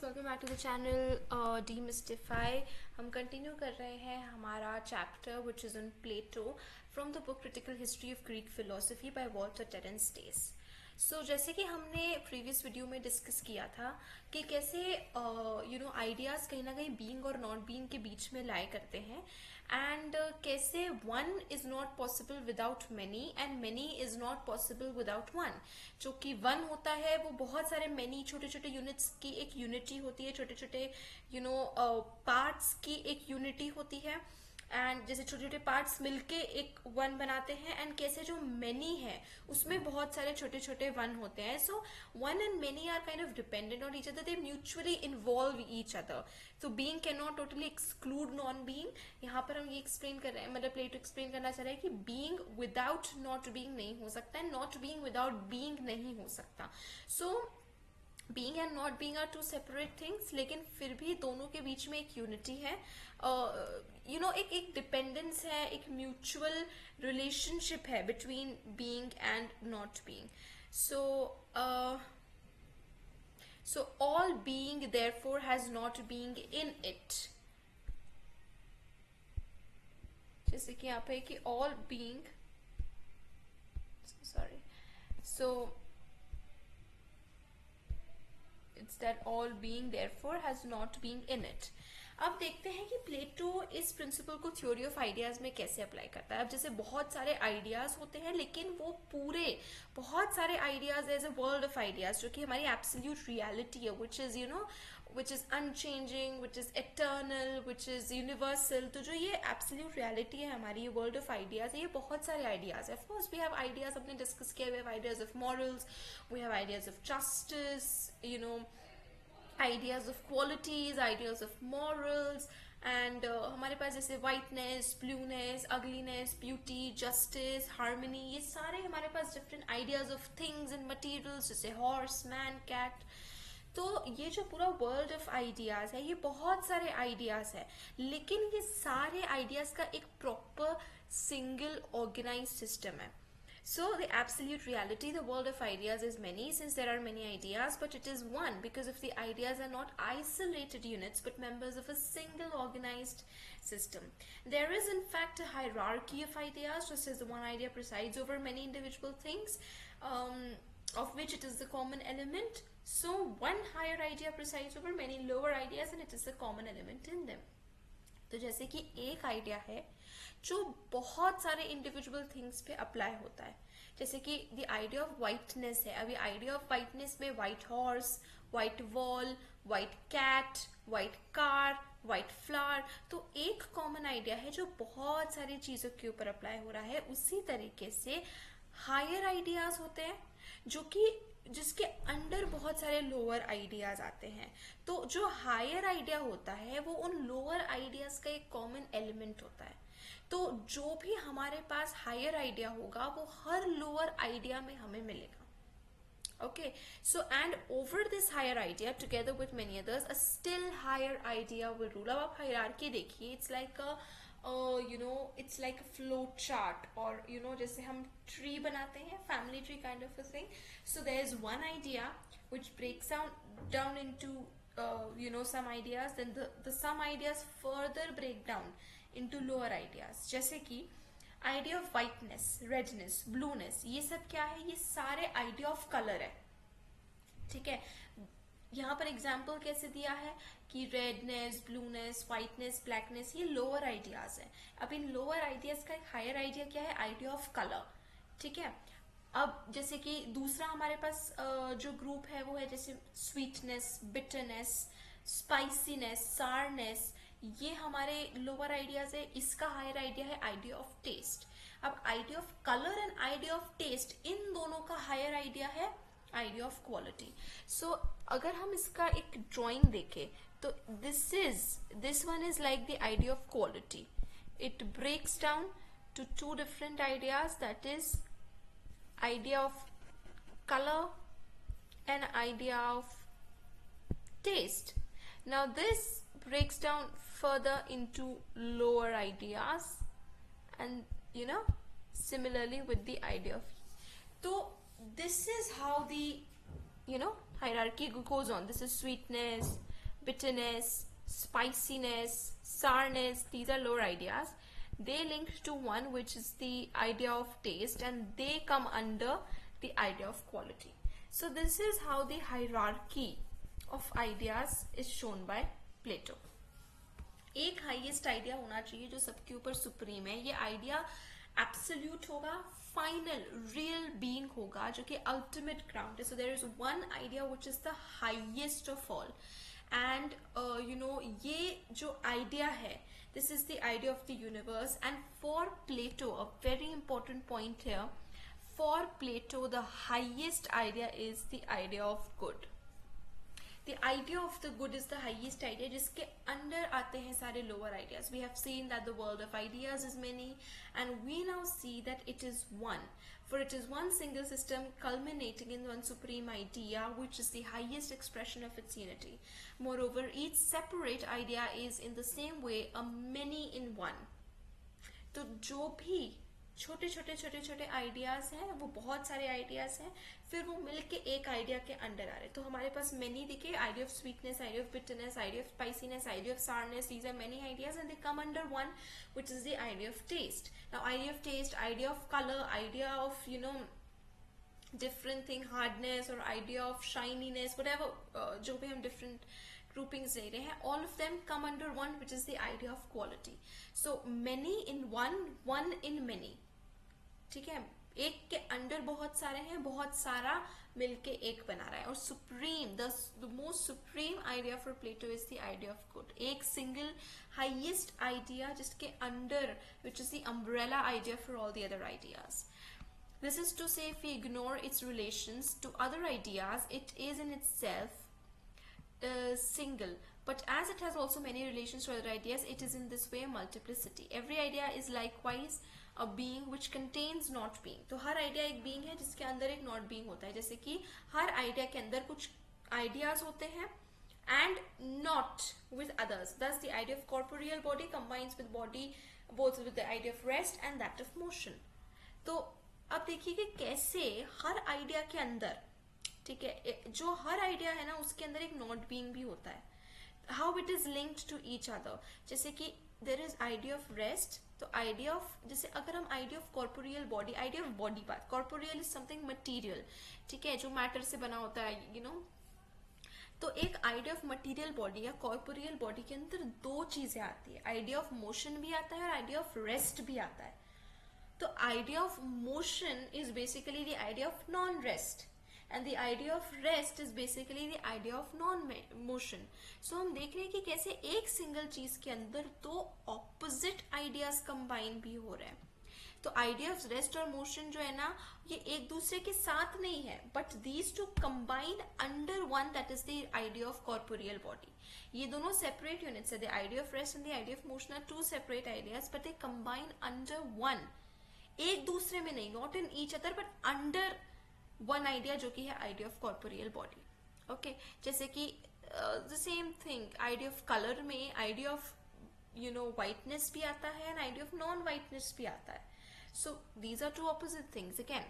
Welcome back to the channel Demystify. हम continue कर रहे हैं हमारा chapter which is on Plato from the book critical history of Greek philosophy by Walter Terence Stace. So जैसे कि हमने previous video में डिस्कस किया था कि कैसे आइडियाज़ कहीं ना कहीं बीइंग और नॉट बीइंग के बीच में लाए करते हैं एंड कैसे one is not possible without many and many is not possible without one. जो कि वन होता है वो बहुत सारे मैनी छोटे छोटे यूनिट्स की एक यूनिटी होती है, छोटे छोटे पार्ट्स की एक यूनिटी होती है एंड जैसे छोटे छोटे पार्ट्स मिलके एक वन बनाते हैं एंड कैसे जो मेनी है उसमें बहुत सारे छोटे छोटे वन होते हैं। So one and many are kind of dependent on each other, they mutually involve each other. तो being can not totally exclude non being. यहाँ पर हम ये एक्सप्लेन कर रहे हैं, मतलब प्लेटो एक्सप्लेन करना चाह रहे हैं कि बीइंग विदाउट नॉट बीइंग नहीं हो सकता है, नॉट बीइंग विदाउट बीइंग नहीं हो सकता। So being and not being are two separate things, लेकिन फिर भी दोनों के बीच में एक यूनिटी है, एक डिपेंडेंस है, एक म्यूचुअल रिलेशनशिप है between being and not being. So all being therefore has not being in it. जैसे कि यहाँ पे कि all being, sorry, so it's that all being therefore has not being in it। अब देखते हैं कि प्लेटो इस प्रिंसिपल को थ्योरी ऑफ आइडियाज में कैसे अप्लाई करता है। अब जैसे बहुत सारे आइडियाज होते हैं लेकिन वो पूरे बहुत सारे ideas as a world of ideas जो कि हमारी एब्सोल्यूट रियलिटी है, which is unchanging, which is eternal, which is universal। तो जो ये एब्सोल्यूट रियलिटी है हमारी, ये वर्ल्ड ऑफ आइडियाज है, ये बहुत सारे आइडियाज है। Of course we have ideas, अपने डिस्कस किए, we have ideas of morals, we have ideas of justice, ideas of qualities, ideas of morals and हमारे पास जैसे whiteness, blueness, ugliness, beauty, justice, harmony, ये सारे हमारे पास different ideas of things and materials, जैसे हॉर्स, मैन, कैट। तो ये जो पूरा वर्ल्ड ऑफ आइडियाज है, ये बहुत सारे आइडियाज है, लेकिन ये सारे आइडियाज का एक प्रॉपर सिंगल ऑर्गेनाइज सिस्टम है। So the absolute reality, the world of ideas is many, since there are many ideas, but it is one because if the ideas are not isolated units but members of a single organized system. There is in fact a hierarchy of ideas, just as the one idea presides over many individual things, of which it is the common element. So one higher idea presides over many lower ideas and it is the common element in them. तो जैसे कि एक idea है जो बहुत सारे individual things पे apply होता है, जैसे कि द आइडिया ऑफ वाइटनेस है। अभी आइडिया ऑफ वाइटनेस में white horse, white wall, white cat, white car, white flower, तो एक कॉमन आइडिया है जो बहुत सारी चीजों के ऊपर अप्लाई हो रहा है। उसी तरीके से हायर आइडियाज होते हैं जो कि जिसके अंडर बहुत सारे लोअर आइडियाज आते हैं। तो जो हायर आइडिया होता है वो उन लोअर आइडियाज का एक कॉमन एलिमेंट होता है। तो जो भी हमारे पास हायर आइडिया होगा वो हर लोअर आइडिया में हमें मिलेगा। Okay, so and over this higher idea together with many others a still higher idea will rule। अब आप हायरार्की देखिए, it's like a it's like a flow chart, or जैसे हम tree बनाते हैं, family tree kind of a thing। So there is one idea which breaks down into some ideas, then the some ideas further break down into lower ideas। जैसे कि idea of whiteness, redness, blueness, ये सब क्या है? ये सारे idea of colour है, ठीक है। यहाँ पर एग्जाम्पल कैसे दिया है कि रेडनेस, ब्लूनेस, व्हाइटनेस, ब्लैकनेस, ये लोअर आइडियाज है। अब इन लोअर आइडियाज का एक हायर आइडिया क्या है? आइडिया ऑफ कलर, ठीक है। अब जैसे कि दूसरा हमारे पास जो ग्रुप है वो है जैसे स्वीटनेस, बिटरनेस, स्पाइसीनेस, सारनेस, ये हमारे लोअर आइडियाज है। इसका हायर आइडिया है आइडिया ऑफ टेस्ट। अब idea of colour and idea of taste, इन दोनों का हायर आइडिया है आइडिया ऑफ क्वालिटी। सो अगर हम इसका एक ड्राइंग देखें तो this one is like the idea of quality. It breaks down to two different ideas, that is idea of color and idea of taste। Now this breaks down further into lower ideas and similarly with the idea of, so this is how the hierarchy goes on. This is sweetness, bitterness, spiciness, sourness, these are lower ideas. They link to one, which is the idea of taste, and they come under the idea of quality. So this is how the hierarchy of ideas is shown by Plato. एक highest idea होना चाहिए जो सबके ऊपर supreme है. ये idea absolute होगा, final real being होगा, जो कि अल्टीमेट ग्राउंड है. So there is one idea which is the highest of all. And ये जो आइडिया है, this is the idea of the universe. And for Plato, a very important point here, for Plato the highest idea is the idea of good. The idea of the good is the highest idea, जिसके अंदर आते हैं सारे lower ideas. We have seen that the world of ideas is many, and we now see that it is one. For it is one single system culminating in one supreme idea, which is the highest expression of its unity. Moreover, each separate idea is in the same way a many in one. तो जो भी छोटे छोटे ideas हैं, वो बहुत सारे ideas हैं, फिर वो मिलके एक आइडिया के अंडर आ रहे. तो हमारे पास मेनी दिखे, idea of sweetness, idea of bitterness, idea of spiciness, idea of sourness. These are many ideas and they come under one, which is the idea of taste. Now idea of taste, idea of color, idea of different thing, hardness or idea of shininess, whatever, जो भी हम different groupings ले रहे हैं, all of them come under one, which is the idea of quality. So many in one, one in many. ठीक है, एक के अंडर बहुत सारे हैं, बहुत सारा मिलके एक बना रहा है. और supreme, the most supreme idea for Plato is the idea of good. एक सिंगल हाईएस्ट आइडिया जिसके under, which is the umbrella idea for all the other ideas. This is to say, if we ignore its relations to other ideas, it is in itself single. But as it has also many relations to other ideas, it is in this way a multiplicity. Every idea is likewise a being which contains not being. तो हर idea एक being है जिसके अंदर एक not being होता है. जैसे कि हर आइडिया के अंदर कुछ आइडियाज होते हैं and not with others. Thus the idea of corporeal body combines with body, both with the idea of rest and that of motion. तो अब देखिए कि कैसे हर आइडिया के अंदर, ठीक है, जो हर आइडिया है ना, उसके अंदर एक नॉट बीइंग भी होता है. How it is linked to each other. जैसे कि there is idea of rest. तो आइडिया ऑफ, जैसे अगर हम idea of corporeal body, idea of body बात, कॉर्पोरियल इज समथिंग मटीरियल, ठीक है, जो मैटर से बना होता है, तो एक आइडिया ऑफ मटीरियल बॉडी या कॉर्पोरियल बॉडी के अंदर दो चीजें आती है. आइडिया ऑफ मोशन भी आता है और आइडिया ऑफ रेस्ट भी आता है. तो idea of motion is basically the idea of non rest, and the idea of rest is basically the idea of non-motion. So हम देख रहे हैं कि कैसे एक सिंगल चीज के अंदर दो ऑपोजिट आइडियाज कंबाइन भी हो रहे हैं. तो आइडिया ऑफ रेस्ट और मोशन जो है ना, ये एक दूसरे के साथ नहीं है, but these two combine under one, that is the idea of corporeal body. ये दोनों सेपरेट यूनिट्स है. The idea of rest and the idea of motion are two separate ideas, but they combine under one. एक दूसरे में नहीं, not in each other, but under one idea, जो कि है idea of corporeal body. Okay, जैसे कि the same thing, idea of colour में आइडिया ऑफ वाइटनेस भी आता है and idea of non whiteness भी आता है. So these are two opposite things. Again,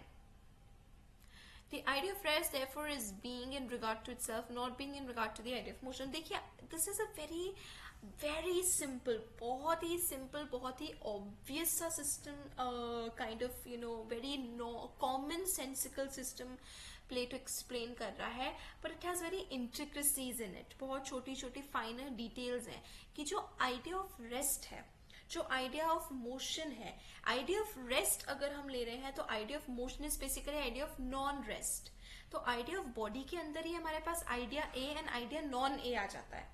the idea of rest therefore is being in regard to itself, not being in regard to the idea of motion. देखिए, this is a very simple, बहुत ही simple, बहुत ही obvious सा system, kind of very common sensical system Plato explain कर रहा है, but it has very intricacies in it. बहुत छोटी छोटी finer details हैं कि जो idea of rest है, जो आइडिया ऑफ मोशन है, आइडिया ऑफ रेस्ट अगर हम ले रहे हैं तो idea of motion is basically idea of non rest. तो आइडिया ऑफ बॉडी के अंदर ही हमारे पास idea A and idea non A आ जाता है.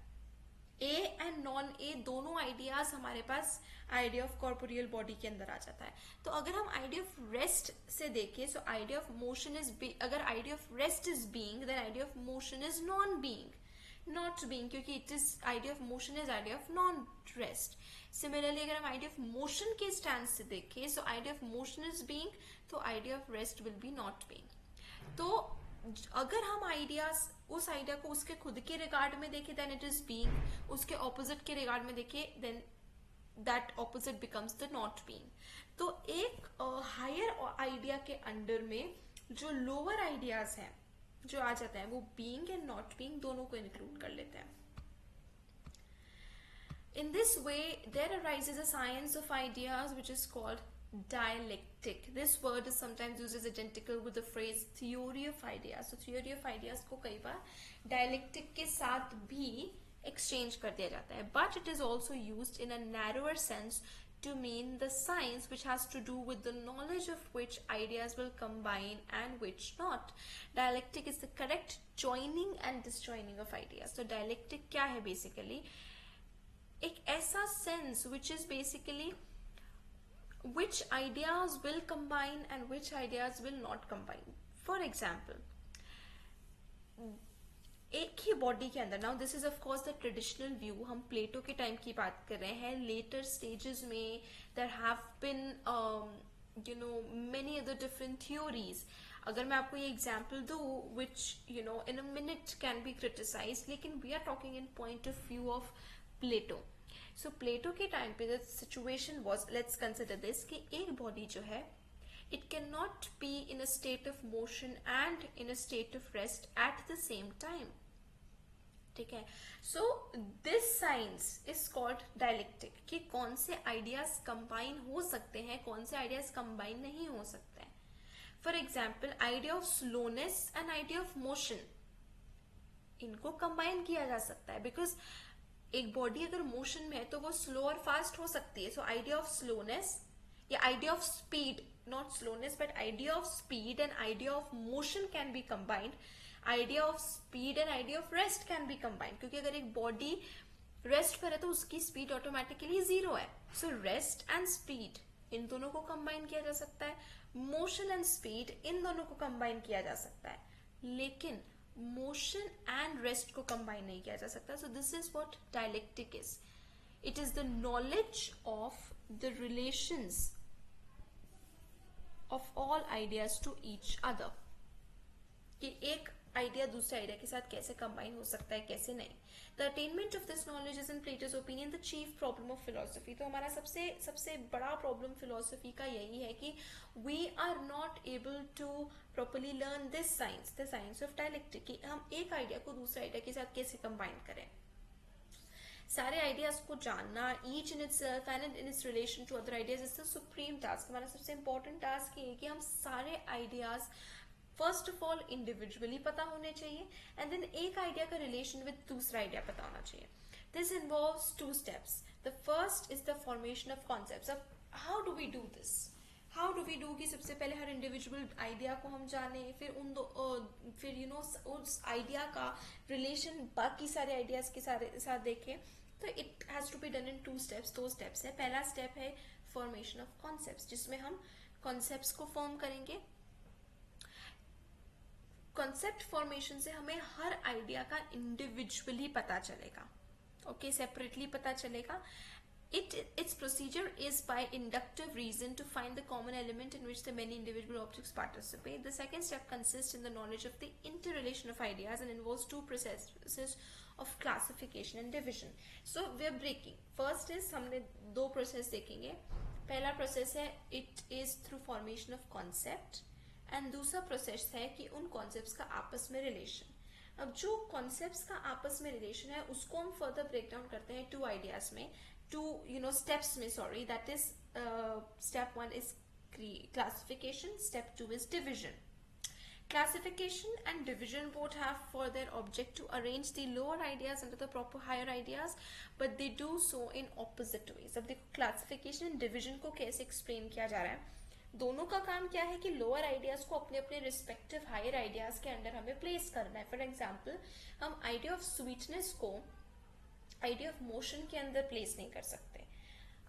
ए एंड नॉन ए दोनों आइडियाज हमारे पास आइडिया ऑफ कॉर्पोरियल बॉडी के अंदर आ जाता है. तो अगर हम आइडिया ऑफ रेस्ट से देखें, so idea of motion is, अगर idea of rest is being, then idea of motion is non being, not being, क्योंकि it is idea of motion is idea of non rest. Similarly अगर हम idea of motion के stand से देखें, so idea of motion is being, तो idea of rest will be not being. तो अगर हम आइडियाज, उस आइडिया को उसके खुद के रिगार्ड में देखें, देन इट इज बीइंग. उसके ऑपोजिट के रिगार्ड में देखें, then that opposite becomes the not being. तो एक हायर आइडिया के अंडर में जो लोअर आइडियाज हैं जो आ जाते हैं, वो बीइंग एंड नॉट बीइंग दोनों को इंक्लूड कर लेते हैं. In this way, there arises a science of ideas which is called dialectic. This word is sometimes used as identical with the phrase theory of ideas. So theory of ideas को कई बार dialectic के साथ भी exchange कर दिया जाता है. But it is also used in a narrower sense to mean the science which has to do with the knowledge of which ideas will combine and which not. Dialectic is the correct joining and disjoining of ideas. So dialectic क्या है basically? एक ऐसा sense which is basically which ideas will combine and which ideas will not combine. For example, एक ही body के अंदर, now this is of course the traditional view, हम Plato के time की बात कर रहे हैं. लेटर स्टेजेस में there have been many other different theories. अगर मैं आपको ये एग्जाम्पल दूँ which in a minute can be criticized, लेकिन we are talking in point of view of Plato. So Plato के टाइम पे the situation was, let's consider this, कि एक बॉडी जो है it cannot be in a state of motion and in a state of rest at the same time. ठीक है. So this science is called dialectic, कि कौन से ideas combine हो सकते हैं, कौन से ideas combine नहीं हो सकते हैं. For example, idea of slowness and idea of motion, इनको combine किया जा सकता है because एक बॉडी अगर मोशन में है तो वो स्लो और फास्ट हो सकती है. सो आइडिया ऑफ स्लोनेस या idea of speed, not slowness but idea of speed and idea of motion can be combined. Idea of speed and idea of rest can be combined, क्योंकि अगर एक body rest पर है तो उसकी speed automatically zero है. So rest and speed in दोनों को कंबाइन किया जा सकता है. मोशन एंड स्पीड इन दोनों को कंबाइन किया जा सकता है, लेकिन मोशन एंड रेस्ट को कंबाइन नहीं किया जा सकता. So this is what dialectic is. It is the knowledge of the relations of all ideas to each other, कि एक आइडिया दूसरे आइडिया के साथ कैसे कंबाइन हो सकता है, कैसे नहीं. The attainment of this knowledge is in Plato's opinion the chief problem of philosophy. तो हमारा सबसे बड़ा प्रॉब्लम फिलोसफी का यही है कि we are not able to properly learn this science, the science of dialectic, कि हम एक आइडिया को दूसरे आइडिया के साथ कैसे कंबाइन करें. सारे आइडियाज को जानना, each in itself and in its relation to other ideas, is the supreme task. हमारा सबसे इंपॉर्टेंट टास्क ये है कि हम सारे ideas first of all individually पता होने चाहिए एंड देन एक आइडिया का रिलेशन विद दूसरा आइडिया पता होना चाहिए. This involves 2 steps. The first is the formation of concepts. अब how do we do this? How do we do कि सबसे पहले हर इंडिविजुअल आइडिया को हम जाने, फिर फिर उस आइडिया का रिलेशन बाकी सारे आइडियाज के साथ देखें. तो it has to be done in 2 steps. 2 steps है. पहला स्टेप है फॉर्मेशन ऑफ कॉन्सेप्ट्स, जिसमें हम कॉन्सेप्ट्स को फॉर्म करेंगे. कॉन्सेप्ट फॉर्मेशन से हमें हर आइडिया का इंडिविजुअली पता चलेगा, ओके, सेपरेटली पता चलेगा. Its procedure is by inductive reason to find the common element in which the many individual objects participate. The second step consists in the knowledge of the interrelation of ideas and involves 2 processes of classification and division. So we are breaking. First is हमने 2 process देखेंगे. पहला process है it is through formation of concept and दूसरा process है कि उन concepts का आपस में relation. अब जो concepts का आपस में relation है उसको हम further break down करते हैं 2 ideas में, 2 steps में, sorry, that is step 1 is classification, step 2 is division. Classification and division both have for their object to arrange the lower ideas under the proper higher ideas, but they do so in opposite ways. अब देखो classification and division को कैसे explain किया जा रहा है. दोनों का काम क्या है कि लोअर आइडियाज को अपने अपने रिस्पेक्टिव हायर आइडियाज के अंदर हमें प्लेस करना है. फॉर एग्जाम्पल, हम आइडिया ऑफ स्वीटनेस को आइडिया ऑफ मोशन के अंदर प्लेस नहीं कर सकते.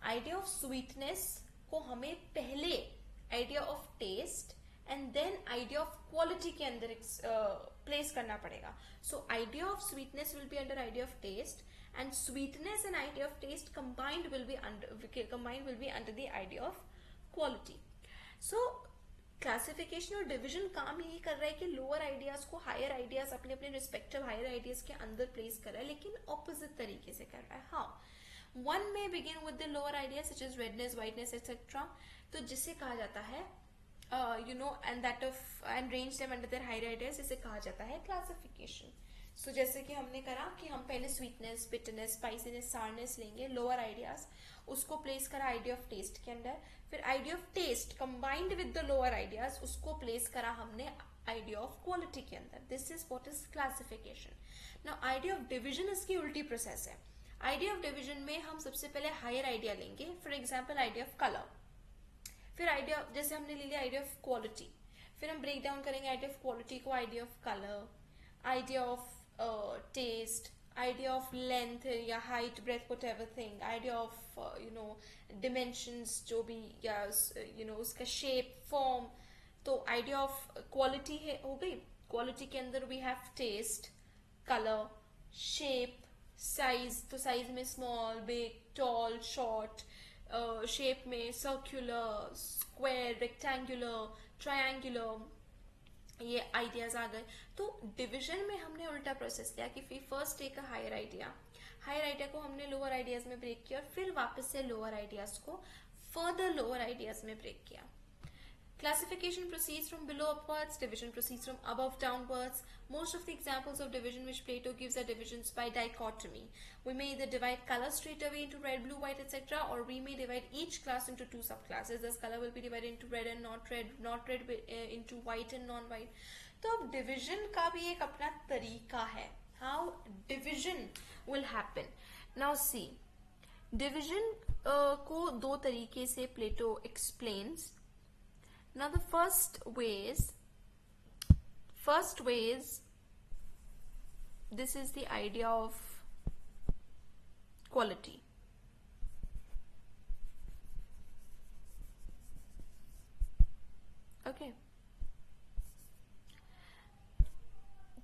आइडिया ऑफ स्वीटनेस को हमें पहले idea of taste and then idea of quality के अंदर प्लेस करना पड़ेगा. So idea of sweetness will be under idea of taste and sweetness and idea of taste combined will be under the idea of quality. So classification और division काम यही कर रहा है कि लोअर आइडियाज को हायर आइडियाज अपने अपने रिस्पेक्टिव हायर आइडियाज के अंदर प्लेस कर रहा है, लेकिन ऑपोजिट तरीके से कर रहा है. How? One may begin with the lower ideas such as redness, whiteness etcetera, तो जिसे कहा जाता है and range them under their higher ideas, इसे कहा जाता है क्लासिफिकेशन. सो जैसे कि हमने करा कि हम पहले स्वीटनेस, बिटरनेस, स्पाइसीनेस, सारनेस लेंगे, लोअर आइडियाज, उसको प्लेस करा आइडिया ऑफ टेस्ट के अंदर, फिर idea of taste combined with the lower ideas उसको प्लेस करा हमने आइडिया ऑफ क्वालिटी के अंदर. This is what is classification. Now idea of division इसकी उल्टी प्रोसेस है. आइडिया ऑफ डिवीजन में हम सबसे पहले हायर आइडिया लेंगे, for example idea of colour, फिर आइडिया जैसे हमने ले लिया आइडिया ऑफ क्वालिटी, फिर हम ब्रेक डाउन करेंगे आइडिया ऑफ क्वालिटी को idea of colour, idea of taste, idea of length या height, breadth, whatever thing, idea of dimensions जो भी, या उसका शेप, फॉर्म. तो आइडिया ऑफ क्वालिटी है हो गई. क्वालिटी के अंदर we have taste, colour, shape, size. तो साइज में small, big, tall, short, shape में सर्कुलर, स्क्वायर, रेक्टेंगुलर, ट्रायंगुलर, ये आइडियाज आ गए. तो डिवीजन में हमने उल्टा प्रोसेस किया कि first take a higher idea, higher idea को हमने लोअर आइडियाज में ब्रेक किया, फिर वापस से लोअर आइडियाज को फर्दर लोअर आइडियाज में ब्रेक किया. Classification proceeds from below upwards, division proceeds from above downwards. Most of the examples of division which Plato gives are divisions by dichotomy. We may either divide color straight away into red, blue, white, etc. or we may divide each class into two subclasses. Thus color will be divided into red and not red, into white and non-white. तो अब division का भी एक अपना तरीका है. How division will happen. Now see, division को दो तरीके से Plato explains. Now the first way is this is the idea of quality. Okay.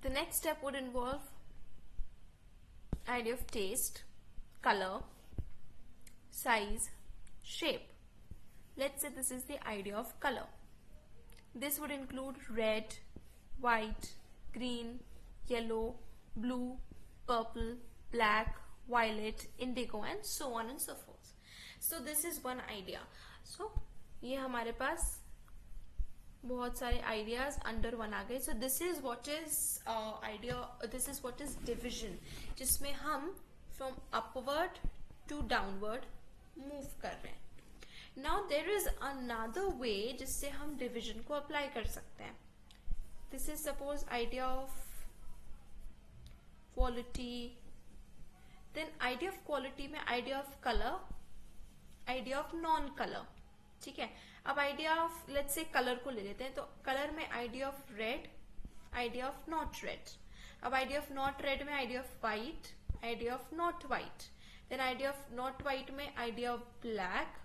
The next step would involve idea of taste, color, size, shape. Let's say this is the idea of color. This would include red, white, green, yellow, blue, purple, black, violet, indigo and so on and so forth. So this is one idea. So ये हमारे पास बहुत सारे ideas under one आ गए. So this is what is this is what is division, जिसमें हम from upward to downward move कर रहे हैं. Now there is another way जिससे हम division को apply कर सकते हैं. This is suppose idea of quality, then idea of quality में idea of color, idea of non-color. ठीक है. अब idea of let's say color को ले लेते हैं. तो color में idea of red, idea of not red. अब idea of not red में idea of white, idea of not white. Then idea of not white में idea of black,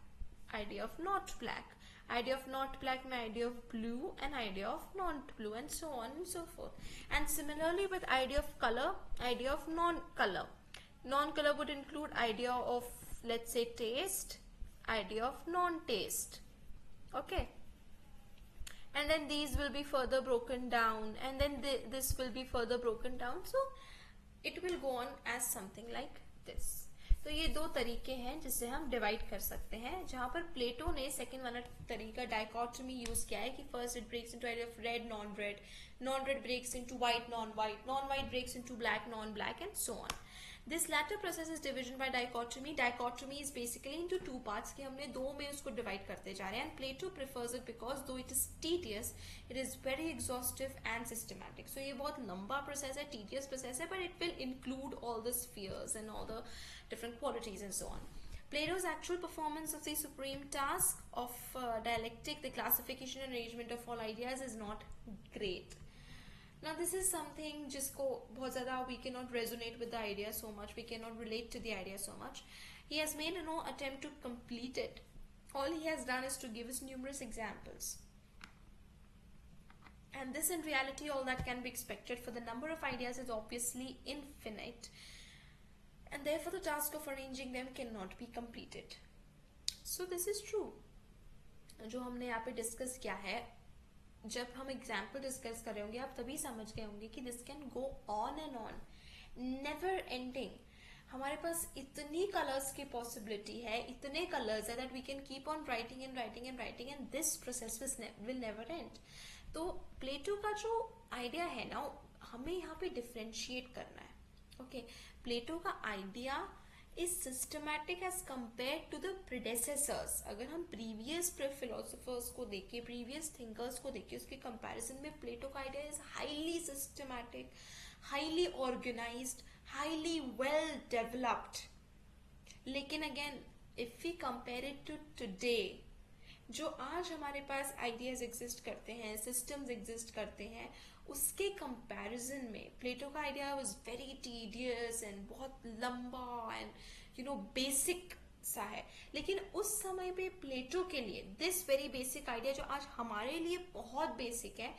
idea of not black, idea of not black में idea of blue and idea of not blue and so on and so forth. And similarly with idea of color, idea of non-color. Non-color would include idea of let's say taste, idea of non-taste. Okay. And then these will be further broken down and then this will be further broken down. So it will go on as something like this. तो ये दो तरीके हैं जिससे हम divide कर सकते हैं, जहां पर प्लेटो ने सेकंड वाला तरीका डाइकोटमी यूज किया है कि first it breaks into idea of red, non red, non red breaks into white, non white breaks into black, non black and so on. This latter process is division by dichotomy. Dichotomy is basically into two parts कि हमने दो में उसको divide करते जा रहे हैं. And Plato prefers it because though it is tedious, it is very exhaustive and systematic. So ये बहुत लंबा process है, tedious process है, but it will include all the spheres and all the different qualities and so on. Plato's actual performance of the supreme task of dialectic, the classification and arrangement of all ideas, is not great. Now this is something जिसको बहुत ज़्यादा we cannot resonate with the idea so much, we cannot relate to the idea so much. He has made no attempt to complete it. All he has done is to give us numerous examples. And this in reality all that can be expected, for the number of ideas is obviously infinite. And therefore the task of arranging them cannot be completed. So this is true. जो हमने यहाँ पे discuss किया है, जब हम example discuss कर रहे होंगे आप तभी समझ गए होंगे कि this can go on and on, never ending. हमारे पास इतनी कलर्स की पॉसिबिलिटी है, इतने कलर्स है that we can keep on writing and writing and writing and this process will never end. तो प्लेटो का जो आइडिया है ना, हमें यहाँ पे डिफ्रेंशिएट करना है. ओके, प्लेटो का idea is systematic as compare to the predecessors. अगर हम प्रीवियस फिलोसोफर्स को देखें, प्रीवियस थिंकर्स को देखें, उसके कंपैरिजन में प्लेटो का idea is highly systematic, highly organised, highly well developed. लेकिन again if we compare it to today, जो आज हमारे पास आइडियाज एग्जिस्ट करते हैं, सिस्टम्स एग्जिस्ट करते हैं, उसके कंपैरिजन में प्लेटो का idea was very tedious and बहुत लंबा एंड बेसिक सा है. लेकिन उस समय पे प्लेटो के लिए दिस वेरी बेसिक आइडिया, जो आज हमारे लिए बहुत बेसिक है,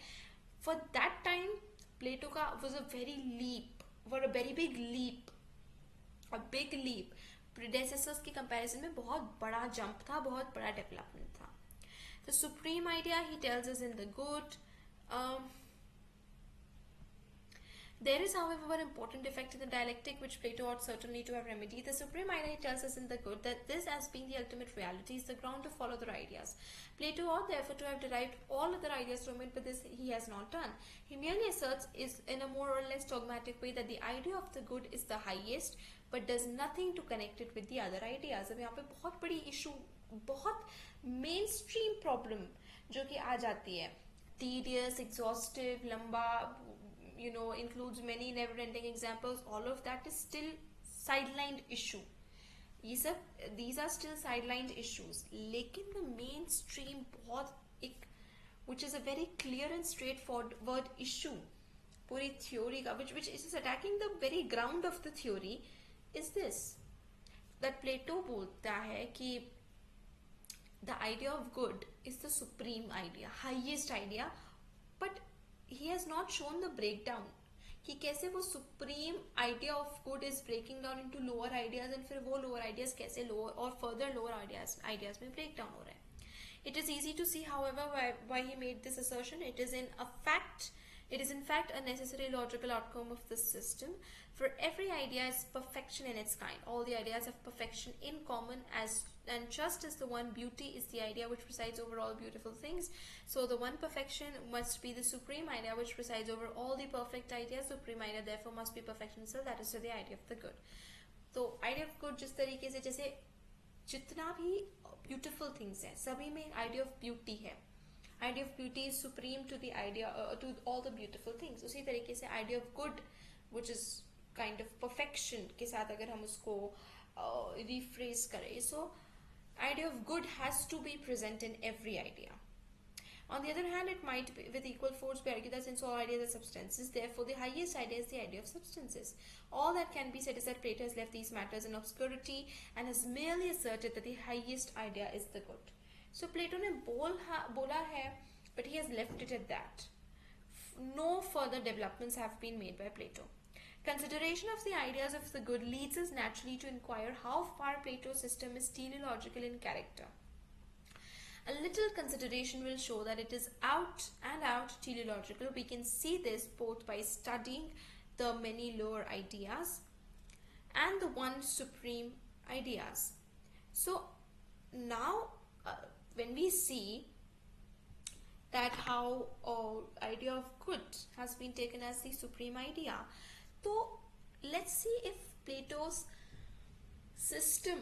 फॉर दैट टाइम प्लेटो का was a very leap, for a very big leap, a big leap. Predecessors के कंपैरिजन में बहुत बड़ा जंप था, बहुत बड़ा डेवलपमेंट था. The supreme idea, he tells us, in the good. There is, however, one important defect in the dialectic which Plato ought certainly to have remedied. The supreme idea, he tells us in the good, that this, as being the ultimate reality, is the ground to follow other ideas. Plato ought therefore to have derived all other ideas from it, but this he has not done. He merely asserts, is in a more or less dogmatic way, that the idea of the good is the highest, but does nothing to connect it with the other ideas. अब यहाँ पे बहुत बड़ी issue, बहुत main stream problem जो कि आ जाती है, tedious, exhaustive, लंबा, includes many never ending examples, all of that is still sidelined issue. ये सब, these are still sidelined issues. लेकिन the mainstream बहुत एक, which is a very clear and straightforward issue, पूरी theory का, which is attacking the very ground of the theory, is this, that Plato बोलता है कि the idea of good is the supreme idea, highest idea, but he has not shown the breakdown कि कैसे वो supreme idea of good is breaking down into lower ideas, and फिर वो lower ideas कैसे lower और further lower ideas में break down हो रहा है. It is easy to see, however, why he made this assertion. It is in fact a necessary logical outcome of this system. For every idea is perfection in its kind. All the ideas have perfection in common, and just as the one beauty is the idea which presides over all beautiful things, so the one perfection must be the supreme idea which presides over all the perfect ideas. Supreme idea therefore must be perfection itself. That is the idea of the good. तो idea of good जिस तरीके से, जैसे जितना भी beautiful things है, सभी में idea of beauty है. Idea of beauty is supreme to the idea, to all the beautiful things. उसी तरीके से idea of good, which is kind of perfection के साथ अगर हम उसको rephrase करें, so idea of good has to be present in every idea. On the other hand, it might be, with equal force, be argued that since all ideas are substances, therefore the highest idea is the idea of substances. All that can be said is that Plato has left these matters in obscurity and has merely asserted that the highest idea is the good. So Plato ने बोला है, but he has left it at that. No further developments have been made by Plato. Consideration of the ideas of the good leads us naturally to inquire how far Plato's system is teleological in character. A little consideration will show that it is out and out teleological. We can see this both by studying the many lower ideas and the one supreme ideas. So now when we see that how idea of good has been taken as the supreme idea, so let's see if Plato's system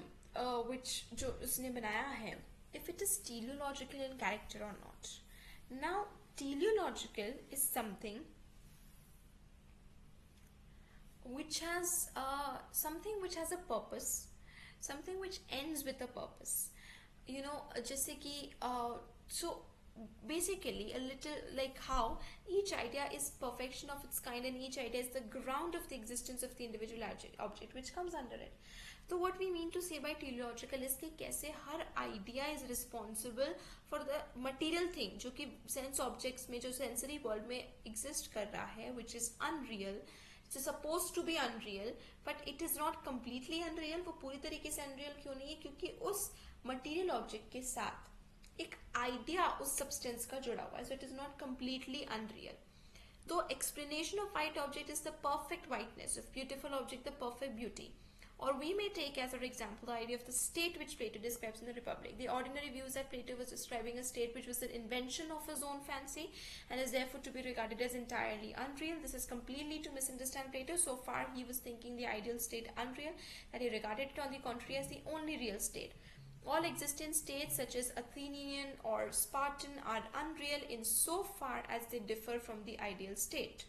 which जो उसने बनाया है, if it is teleological in character or not. Now teleological is something which has a purpose, something which ends with a purpose. जैसे कि so basically a little like how each idea is perfection of its kind, and each idea is the ground of the existence of the individual object which comes under it. So what we mean to say by teleological is कि कैसे हर idea is responsible for the material thing जो कि sense objects में, जो sensory world में exist कर रहा है, which is unreal. It's supposed to be unreal, but it is not completely unreal. वो पूरी तरीके से unreal क्यों नहीं है? क्योंकि उस material object के साथ एक idea उस substance का जुड़ा हुआ है, so it is not completely unreal. Though explanation of white object is the perfect whiteness, of beautiful object the perfect beauty. Or we may take as our example the idea of the state which Plato describes in the Republic. The ordinary view is that Plato was describing a state which was an invention of his own fancy and is therefore to be regarded as entirely unreal. This is completely to misunderstand Plato. So far he was thinking the ideal state unreal, that he regarded it on the contrary as the only real state. All existing states such as Athenian or Spartan are unreal in so far as they differ from the ideal state.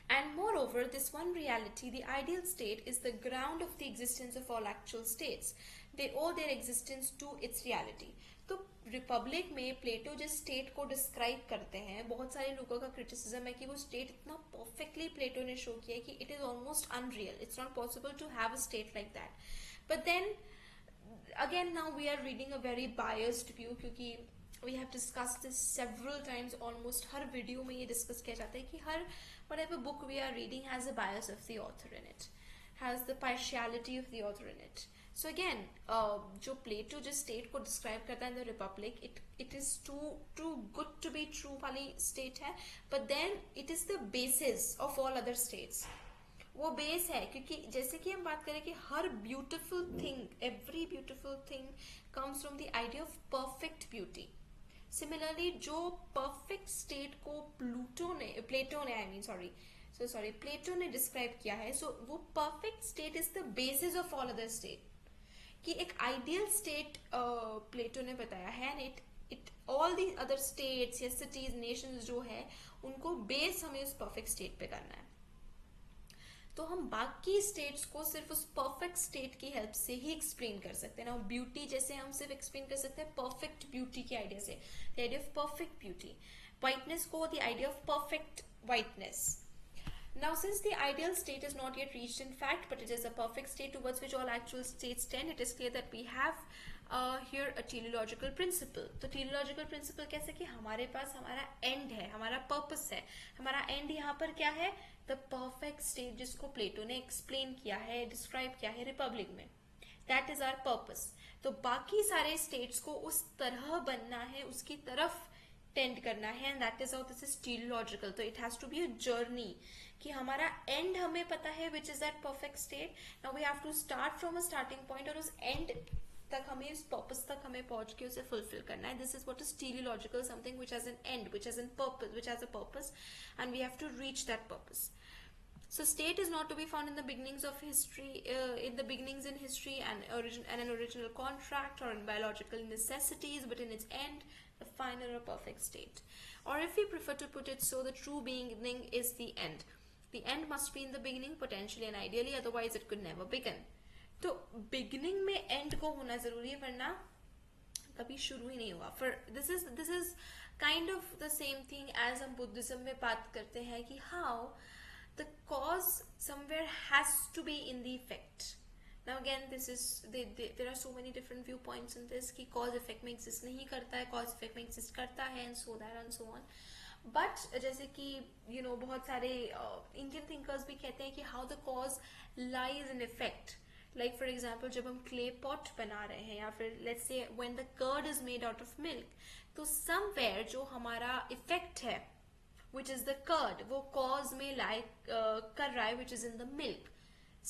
And moreover, this one reality, the ideal state, is the ground of the existence of all actual states. They owe their existence to its reality. तो Republic में प्लेटो जिस state को describe करते हैं, बहुत सारे लोगों का क्रिटिसिज्म है कि वो स्टेट इतना परफेक्टली प्लेटो ने शो किया है कि it is almost unreal. It's not possible to have a state like that. But then again now we are reading a very biased view, क्योंकि we have discussed this several times. Almost her video में ये discuss किया जाता है कि हर whatever book we are reading has a bias of the author in it, has the partiality of the author in it. So again, जो प्लेटो जिस state को describe करता है in the Republic, it is too good to be true वाली state है, but then it is the basis of all other states. वो base है, क्योंकि जैसे कि हम बात करें कि हर beautiful thing, every beautiful thing comes from the idea of perfect beauty. Similarly जो परफेक्ट स्टेट को प्लेटो ने डिस्क्राइब किया है, सो वो perfect state is the basis of all other state. कि एक आइडियल स्टेट प्लेटो ने बताया है, and it all the other states या सिटीज नेशंस जो है उनको बेस हमें उस परफेक्ट स्टेट पे करना है. तो हम बाकी स्टेट्स को सिर्फ उस परफेक्ट स्टेट की हेल्प से ही एक्सप्लेन कर सकते हैं ना. ब्यूटी जैसे हम सिर्फ एक्सप्लेन कर सकते हैं परफेक्ट ब्यूटी के आइडिया से, the idea of perfect beauty. Whiteness को the idea of perfect whiteness. Now, since the ideal state is not yet reached in fact, but it is a perfect state towards which all actual states tend, it is clear that we have here a teleological principle. तो teleological principle कैसे कि हमारे पास हमारा end है, हमारा purpose है. हमारा end यहाँ पर क्या है? The perfect state जिसको प्लेटो ने explain किया है, describe किया है रिपब्लिक में. That is our purpose. तो बाकी सारे states को उस तरह बनना है, उसकी तरफ टेंड करना है, and that is how this is teleological. तो it has to be a journey कि हमारा एंड हमें पता है which is that perfect state. Now we have to start from a starting point, और उस एंड तक हमें, उस पर्पस तक हमें पहुंच के उसे फुलफिल करना है. This is what is teleological, something which has an end, which has an purpose, which has a purpose, and we have to reach that purpose. So state is not to be found in the beginnings of history, in the beginnings in history and an original contract or in biological necessities, but in its end, the final or perfect state. Or if we prefer to put it so, the true beginning is the end. The end must be in the beginning, potentially and ideally, otherwise it could never begin. तो beginning में end को होना जरूरी है, वरना कभी शुरू ही नहीं होगा. For this is kind of the same thing as हम बुद्धिज्म में बात करते हैं कि how the cause somewhere has to be in the effect. Now again, this is there are so many different viewpoints in this कि cause effect में exist नहीं करता है, cause effect में exist करता है, and so that and so on. But जैसे कि बहुत सारे Indian thinkers भी कहते हैं कि how the cause lies in effect. Like for example, जब हम clay pot बना रहे हैं, या फिर let's say when the curd is made out of milk, तो somewhere जो हमारा effect है, which is the curd, वो cause में lie कर रहा है, which is in the milk.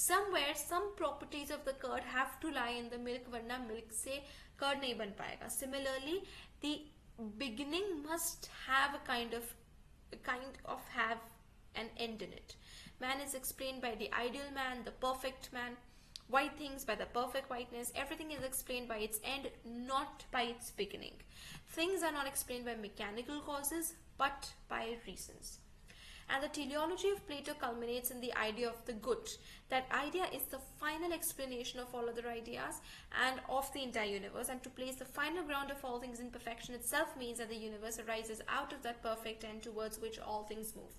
Somewhere some properties of the curd have to lie in the milk, वरना milk से curd नहीं बन पाएगा. Similarly, the beginning must have a kind of have an end in it. Man is explained by the ideal man, the perfect man. White things by the perfect whiteness. Everything is explained by its end, not by its beginning. Things are not explained by mechanical causes, but by reasons. And the teleology of Plato culminates in the idea of the good. That idea is the final explanation of all other ideas and of the entire universe. And to place the final ground of all things in perfection itself means that the universe arises out of that perfect end towards which all things move.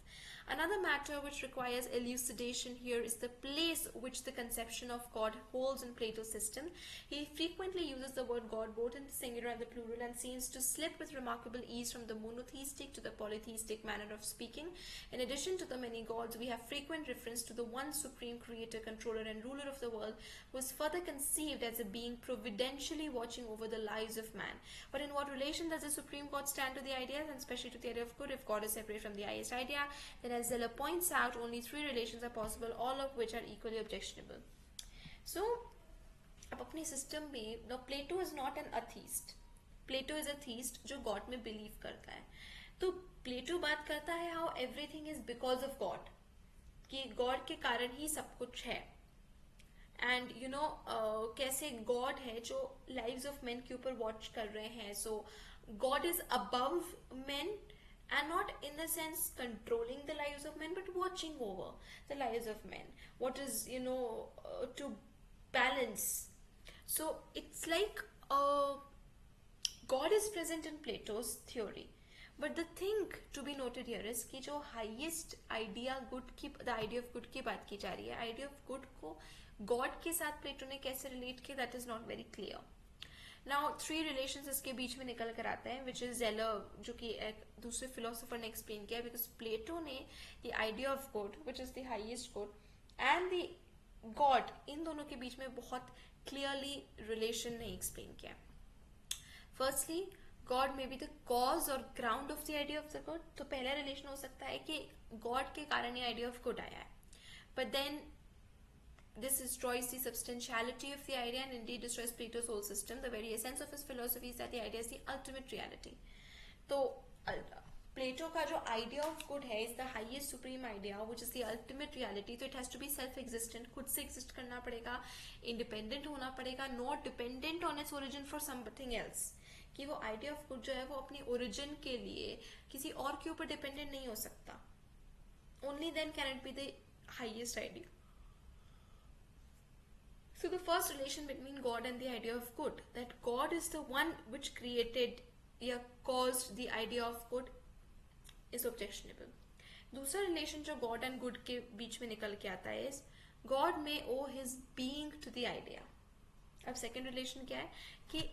Another matter which requires elucidation here is the place which the conception of God holds in Plato's system. He frequently uses the word God both in the singular and the plural, and seems to slip with remarkable ease from the monotheistic to the polytheistic manner of speaking. In addition to the many gods, we have frequent reference to the one supreme creator, controller and ruler of the world, who is further conceived as a being providentially watching over the lives of man. But in what relation does the supreme God stand to the ideas, and especially to the idea of good? If God is separate from the highest idea, then as Zeller points out, only three relations are possible, all of which are equally objectionable. सो अब अपने system में Plato is not an atheist, Plato is a theist जो God में believe करता है. तो प्लेटो बात करता है how everything is because of God, कि गॉड के कारण ही सब कुछ है. एंड कैसे गॉड है जो लाइव्स ऑफ मेन के ऊपर वॉच कर रहे हैं. So God is above men and not in the sense controlling the lives of men but watching over the lives of men, what is to balance. So it's like God is present in Plato's theory, but the thing to be noted here is कि जो highest idea good की, the idea of good की बात की जा रही है, idea of good को God के साथ प्लेटो ने कैसे relate किया, that is not very clear. Now 3 relations इसके बीच में निकल कर आते हैं, विच इज जेलर, जो कि एक दूसरे फिलोसोफर ने एक्सप्लेन किया, बिकॉज प्लेटो ने the idea of good which is the highest good and the God, इन दोनों के बीच में बहुत क्लियरली रिलेशन नहीं एक्सप्लेन किया. Firstly God may be the cause और ground of the idea of the good. तो पहला रिलेशन हो सकता है कि गॉड के कारण ये आइडिया ऑफ गुड आया है, but then this destroys the substantiality of the idea and indeed destroys Plato's whole system. The very essence of his philosophy is that the idea is the ultimate reality. तो प्लेटो का जो idea of good है is the highest supreme idea which is the ultimate reality. तो it has to be self existent, खुद से exist करना पड़ेगा, independent होना पड़ेगा, not dependent on its origin for something else. कि वो आइडिया ऑफ गुड जो है वो अपनी ओरिजिन के लिए किसी और के ऊपर डिपेंडेंट नहीं हो सकता. Only then can it be the highest idea. So the first relation between God and the idea of good, that God is the one which created या caused the idea of good, is objectionable. दूसरा relation जो God and good के बीच में निकल के आता है is God may owe his being to the idea. अब second relation क्या है कि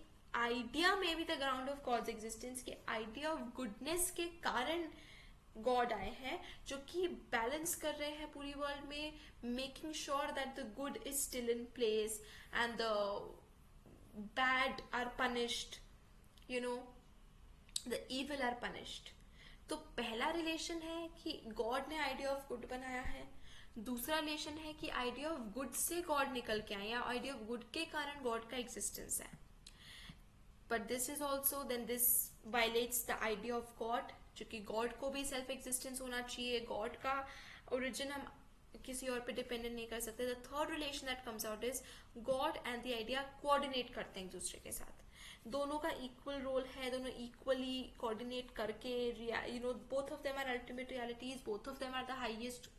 idea may be the ground of God's existence, कि idea of goodness के कारण गॉड आए हैं जो कि बैलेंस कर रहे हैं पूरी वर्ल्ड में, making sure that the good is still in place and the bad are punished, the evil are punished. तो पहला रिलेशन है कि गॉड ने आइडिया ऑफ गुड बनाया है. दूसरा रिलेशन है कि आइडिया ऑफ गुड से गॉड निकल के आए, या आइडिया ऑफ गुड के कारण गॉड का एग्जिस्टेंस है. But this is also then this violates the idea of God, क्योंकि गॉड को भी सेल्फ एग्जिस्टेंस होना चाहिए. गॉड का ओरिजिन हम किसी और पे डिपेंडेंट नहीं कर सकते. The third relation that comes out is God and the idea coordinate करते हैं एक दूसरे के साथ. दोनों का इक्वल रोल है, दोनों इक्वली कोऑर्डिनेट करके, both of them are ultimate realities, both of them are the highest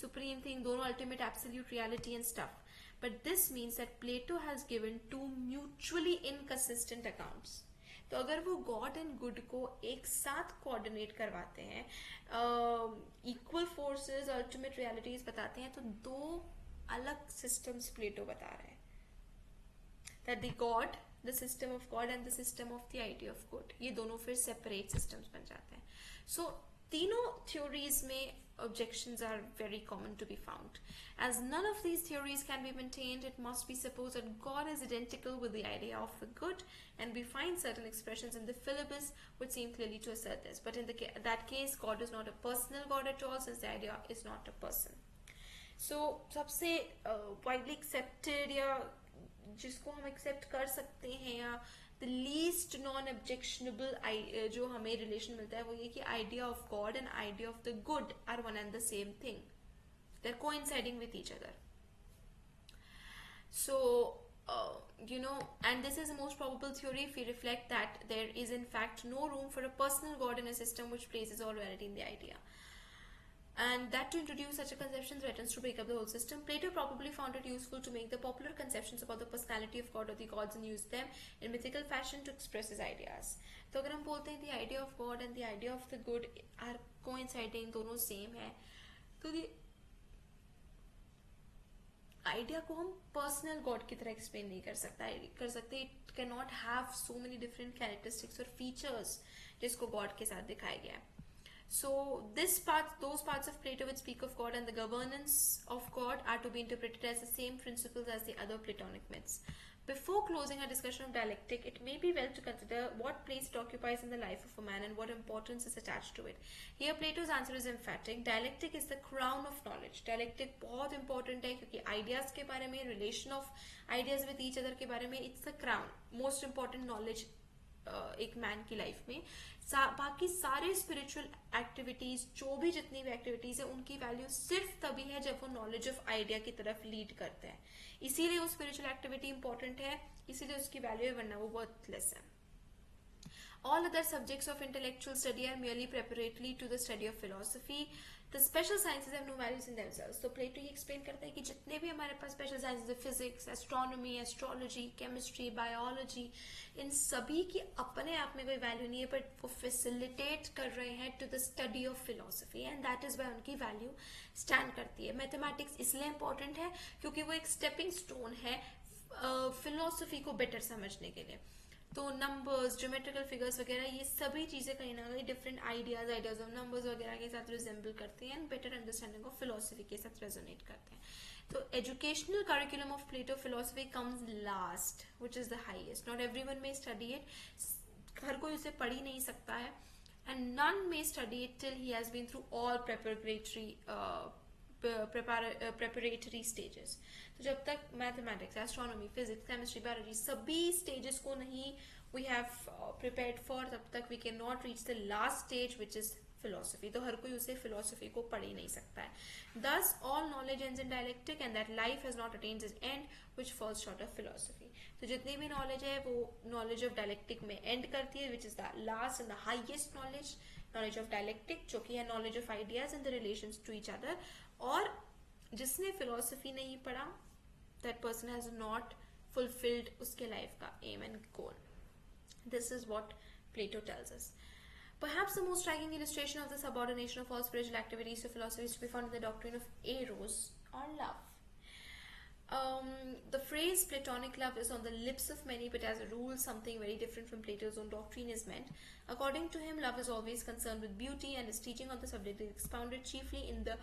supreme thing, दोनों ultimate absolute reality and stuff. But this means that Plato has given 2 mutually inconsistent accounts. तो अगर वो God and good को एक साथ coordinate करवाते हैं, equal forces, ultimate realities बताते हैं, तो 2 अलग सिस्टम्स प्लेटो बता रहे हैं. That the God, the system of God and the system of the idea of good, ये दोनों फिर सेपरेट सिस्टम्स बन जाते हैं. सो तीनों थ्योरीज में objections are very common to be found. As none of these theories can be maintained, it must be supposed that God is identical with the idea of the good, and we find certain expressions in the Philebus which seem clearly to assert this. But in that case, God is not a personal God at all, since the idea is not a person. So, सबसे widely accepted या जिसको हम accept कर सकते हैं, या the least non objectionable जो हमें रिलेशन मिलता है वो ये कि idea of God and idea of the good are one and the same thing, they are coinciding with each other. So and this is the most probable theory if we reflect that there is in fact no room for a personal God in a system which places all reality in the idea. And that to introduce such a conception threatens to break up the whole system. Plato probably found it useful to make the popular conceptions about the personality of God or the gods and use them in mythical fashion to express his ideas. तो अगर हम बोलते हैं the idea of God and the idea of the good are coinciding, दोनों same है, तो the idea को हम पर्सनल गॉड की तरह एक्सप्लेन नहीं कर सकते. It can not have so many different characteristics और फीचर्स जिसको गॉड के साथ दिखाया गया है. So those parts of Plato which speak of God and the governance of God are to be interpreted as the same principles as the other Platonic myths. Before closing our discussion of dialectic, it may be well to consider what place it occupies in the life of a man and what importance is attached to it. Here Plato's answer is emphatic. Dialectic is the crown of knowledge. Dialectic बहुत important है क्योंकि ideas के बारे में, relation of ideas with each other के बारे में, it's the crown, most important knowledge एक मैन की लाइफ में. बाकी सारे स्पिरिचुअल एक्टिविटीज, जो भी जितनी भी एक्टिविटीज है, उनकी वैल्यू सिर्फ तभी है जब वो नॉलेज ऑफ आइडिया की तरफ लीड करते हैं. इसीलिए वो स्पिरिचुअल एक्टिविटी इंपॉर्टेंट है, इसीलिए उसकी वैल्यू है, वरना वो वर्थलेस है. All other subjects of intellectual study are merely preparatory to the study of philosophy. The special sciences have no values in themselves. तो प्लेटो ये एक्सप्लेन करता है कि जितने भी हमारे पास स्पेशल साइंसेज है, physics, astronomy, astrology, chemistry, biology, इन सभी की अपने आप में कोई वैल्यू नहीं है, बट वो फैसिलिटेट कर रहे हैं to the study of philosophy, and that is why उनकी वैल्यू स्टैंड करती है. मैथमेटिक्स इसलिए इंपॉर्टेंट है क्योंकि वो एक स्टेपिंग स्टोन है फिलोसफी को बेटर समझने के लिए. तो नंबर्स, ज्योमेट्रिकल फिगर्स वगैरह, ये सभी चीज़ें कहीं ना कहीं डिफरेंट आइडियाज ऑफ नंबर्स वगैरह के साथ रिजेंबल करते हैं and better understanding of philosophy के साथ रेजोनेट करते हैं. तो educational curriculum of Plato philosophy comes last, which is the highest. Not everyone may study it, हर कोई उसे पढ़ ही नहीं सकता है, and none may study it till he has been through all preparatory stages. तो जब तक mathematics, astronomy, physics, chemistry, biology सभी स्टेजेस को नहीं वी हैव प्रिपेयर्ड फॉर, तब तक we can not reach the last stage which is philosophy. तो हर कोई उसे फिलोसफी को पढ़ ही नहीं सकता है. Thus all knowledge ends in dialectic and that life has not attained its end which falls short of philosophy. तो जितनी भी नॉलेज है वो नॉलेज ऑफ डायलेक्टिक में एंड करती है, which is the last and the highest knowledge, knowledge of dialectic, जो कि है knowledge of ideas and the relations to each other. और जिसने फिलोसफी नहीं पढ़ा, that person has not fulfilled उसके लाइफ का aim and goal. This is what Plato tells us. Perhaps the most striking illustration of the subordination of all spiritual activities to philosophy is to be found in the doctrine of eros or love. The phrase Platonic love is on the lips of many, but as a rule, something very different from Plato's own doctrine is meant. According to him, love is always concerned with beauty, and his teaching on the subject is expounded chiefly in the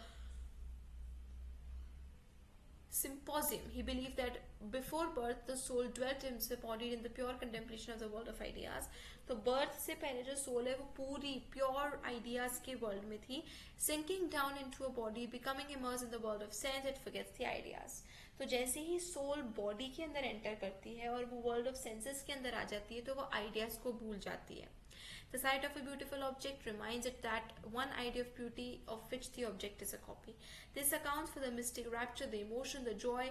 Symposium. He believed that before birth the soul dwelt embodied in the pure contemplation of the world of ideas. तो birth से पहले जो soul है वो पूरी pure ideas के world में थी. Sinking down into a body, becoming immersed in the world of sense, it forgets the ideas. तो जैसे ही soul body के अंदर enter करती है और वो world of senses के अंदर आ जाती है, तो वो ideas को भूल जाती है. The sight of a beautiful object reminds it that one idea of beauty of which the object is a copy. This accounts for the mystic rapture, the emotion, the joy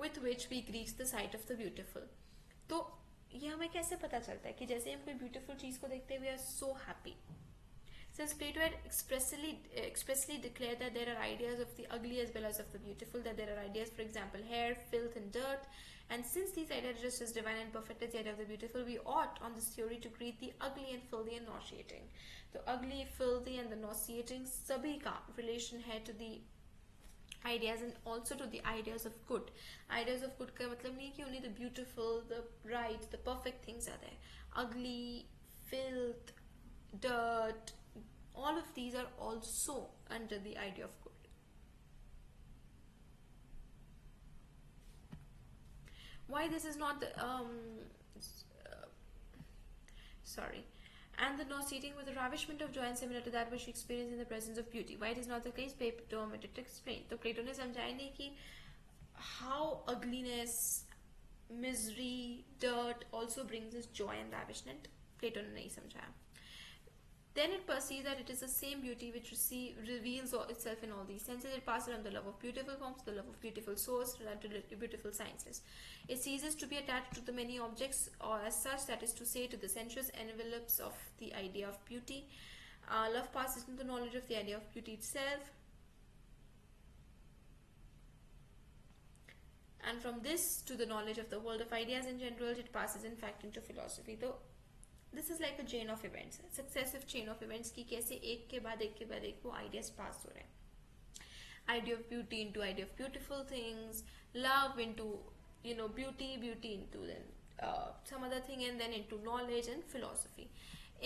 with which we greet the sight of the beautiful. तो ये हमें कैसे पता चलता है कि जैसे हम कोई beautiful चीज़ को देखते हैं, we are so happy. Since Plato had expressly declared that there are ideas of the ugly as well as of the beautiful, that there are ideas, for example, hair, filth, and dirt, and since these ideas are just as divine and perfect as the idea of the beautiful, we ought, on this theory, to greet the ugly and filthy and nauseating. So ugly, filthy, and the nauseating, sabhi ka relation hai to the ideas and also to the ideas of good. Ideas of good का मतलब नहीं कि only the beautiful, the bright, the perfect things are there. Ugly, filth, dirt, all of these are also under the idea of good. Why this is not the and the nauseating with a ravishment of joy and similar to that which we experience in the presence of beauty. Why it is not the case, Plato omitted to explain. तो प्लेटो ने समझाया नहीं कि how ugliness, misery, dirt also brings us joy and ravishment. प्लेटो ने नहीं समझाया. Then it perceives that it is the same beauty which reveals itself in all these senses. It passes from the love of beautiful forms to the love of beautiful souls to the beautiful sciences. It ceases to be attached to the many objects or as such, that is to say, to the sensuous envelopes of the idea of beauty. Love passes into the knowledge of the idea of beauty itself. And from this to the knowledge of the world of ideas in general, it passes in fact into philosophy. Though this is like a chain of events, successive chain of events की कैसे एक के बाद एक वो ideas pass हो रहे हैं. Idea of beauty into idea of beautiful things, love into beauty into then some other thing, and then into knowledge and philosophy.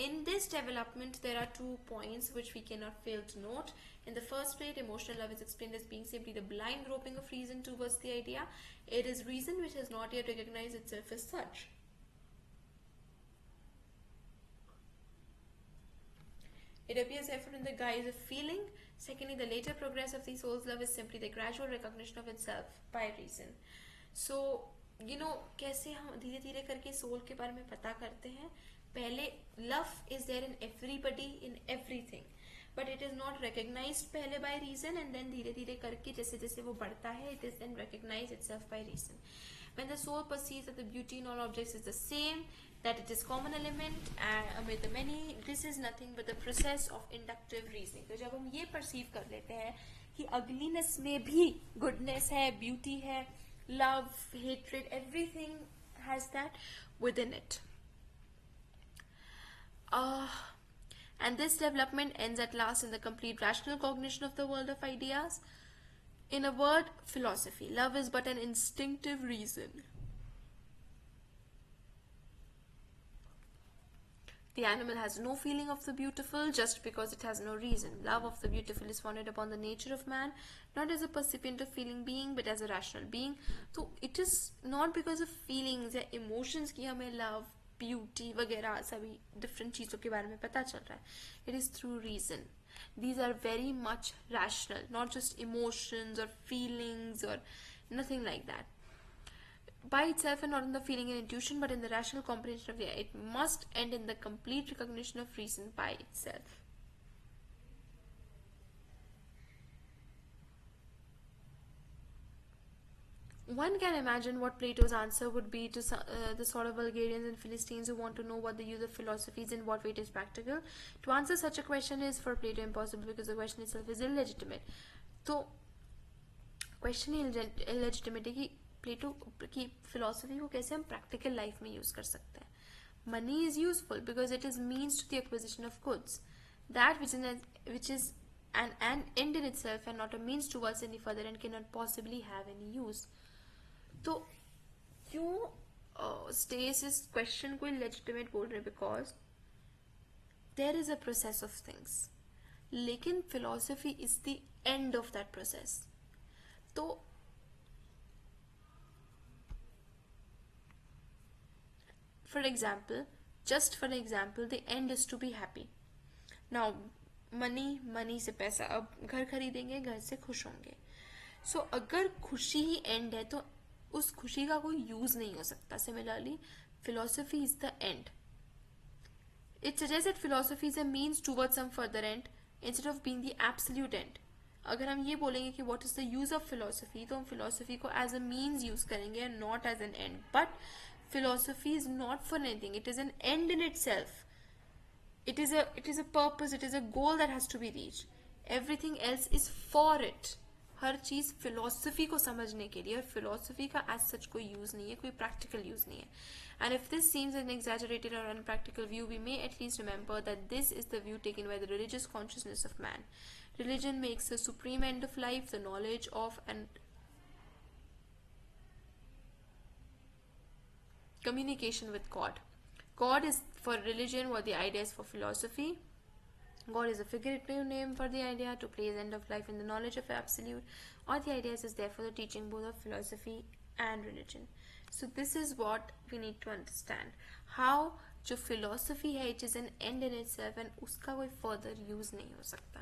In this development, there are 2 points which we cannot fail to note. In the first place, emotional love is explained as being simply the blind groping of reason towards the idea. It is reason which has not yet recognized itself as such. It appears therefore in the guise of feeling. Secondly, the later progress of the soul's love is simply the gradual recognition of itself by reason. So, कैसे हम धीरे धीरे करके soul के बारे में पता करते हैं. पहले love is there in everybody in everything, but it is not recognised पहले बाय रीजन, एंड देन धीरे धीरे करके जैसे जैसे वो बढ़ता है, it is then recognise itself by reason. When the soul perceives that the beauty in all objects is the same, that it is common element amid the many, this is nothing but the process of inductive reasoning. तो जब हम ये perceive कर लेते हैं कि ugliness में भी goodness है, beauty है, love, hatred, everything has that within it. And this development ends at last in the complete rational cognition of the world of ideas. In a word, philosophy. Love is but an instinctive reason. The animal has no feeling of the beautiful just because it has no reason. Love of the beautiful is founded upon the nature of man, not as a percipient of feeling being, but as a rational being. So it is not because of feelings या emotions कि हमें love, beauty वगैरह सभी different चीज़ों के बारे में पता चल रहा है. It is through reason. These are very much rational, not just emotions or feelings or nothing like that. By itself and not in the feeling and intuition, but in the rational comprehension of the it must end in the complete recognition of reason by itself. One can imagine what Plato's answer would be to the sort of Bulgarians and Philistines who want to know what the use of philosophy is and what way it is practical. To answer such a question is for Plato impossible because the question itself is illegitimate. So, question illegitimate है कि प्लेटो की philosophy को कैसे हम practical life में use कर सकते हैं. Money is useful because it is means to the acquisition of goods. That which is an end in itself and not a means towards any further and cannot possibly have any use. तो क्यों stage इस question को illegitimate बोल रहे हैं? Because there is a process of things, लेकिन philosophy is the end of that process. तो for example the end is to be happy. Now money से पैसा, अब घर खरीदेंगे, घर से खुश होंगे. सो अगर खुशी ही एंड है तो उस खुशी का कोई यूज नहीं हो सकता. Similarly philosophy is the end. It suggest that philosophy is a means towards some further end instead of being the absolute end. अगर हम ये बोलेंगे कि what is the use of philosophy, तो हम फिलोसफी को एज अ मीन्स यूज करेंगे and not as an end. But philosophy is not for anything, it is an end in itself. It is a purpose, it is a goal that has to be reached. Everything else is for it. हर चीज philosophy को समझने के लिए, और philosophy का as such कोई use नहीं है, कोई प्रैक्टिकल यूज नहीं है. And if this seems an exaggerated or unpractical view, we may at least remember that this is the view taken by the religious consciousness of man. Religion makes the supreme end of life the knowledge of and communication with God. God is for religion what the idea is for philosophy. God is a figurative name for the idea to place end of life in the knowledge of absolute, or the idea is therefore the teaching both of philosophy and religion. So this is what we need to understand. How जो philosophy है, it is an end in itself and उसका कोई further use नहीं हो सकता.